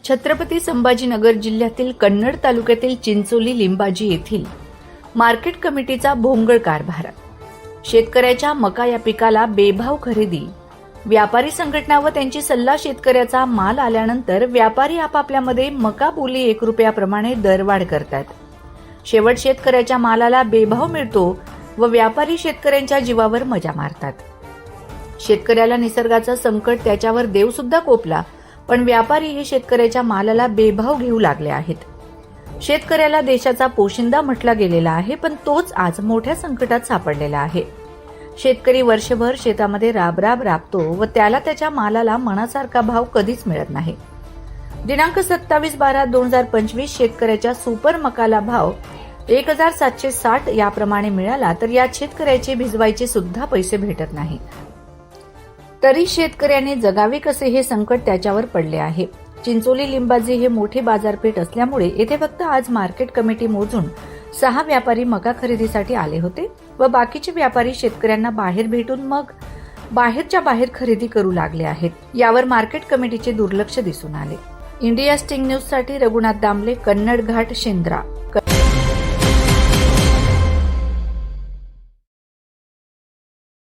छत्रपती संभाजीनगर जिल्ह्यातील कन्नड तालुक्यातील चिंचोली लिंबाजी येथील मार्केट कमिटीचा भोंगळ कारभार. शेतकऱ्याच्या मका या पिकाला बेभाव खरेदी. व्यापारी संघटना व त्यांची सल्ला शेतकऱ्याचा माल आल्यानंतर व्यापारी आपापल्यामध्ये मका बोली 1 रुपयाप्रमाणे दरवाढ करतात. शेवट शेतकऱ्याच्या मालाला बेभाव मिळतो व व्यापारी शेतकऱ्यांच्या जीवावर मजा मारतात. शेतकऱ्याला निसर्गाचं संकट, त्याच्यावर देव सुद्धा कोपला, पण व्यापारी हे शेतकऱ्याच्या मालाला बेभाव घेऊ लागले आहेत. शेतकऱ्याला देशाचा पोशिंदा म्हटला गेलेला आहे, पण तोच आज मोठ्या संकटात सापडलेला आहे. शेतकरी वर्षभर शेतामध्ये राबतो व त्याला त्याच्या मालाला मनासारखा भाव कधीच मिळत नाही. दिनांक 27/12/2025 शेतकऱ्याच्या सुपर मकाला भाव 1760 याप्रमाणे मिळाला, तर यात शेतकऱ्याचे भिजवायचे सुद्धा पैसे भेटत नाही. तरी शेतकऱ्याने जगावे कसे हे संकट त्याच्यावर पडले आहे. चिंचोली लिंबाजी हे मोठी बाजारपेठ असल्यामुळे येथे फक्त आज मार्केट कमिटी मोजून 6 व्यापारी मका खरेदीसाठी आले होते व बाकीचे व्यापारी शेतकऱ्यांना बाहेर भेटून मग बाहेरच्या बाहेर खरेदी करू लागले आहेत. यावर मार्केट कमिटीचे दुर्लक्ष दिसून आले. इंडिया स्टिंग न्यूज साठी रघुनाथ दामले, कन्नड घाट, शेंद्रा.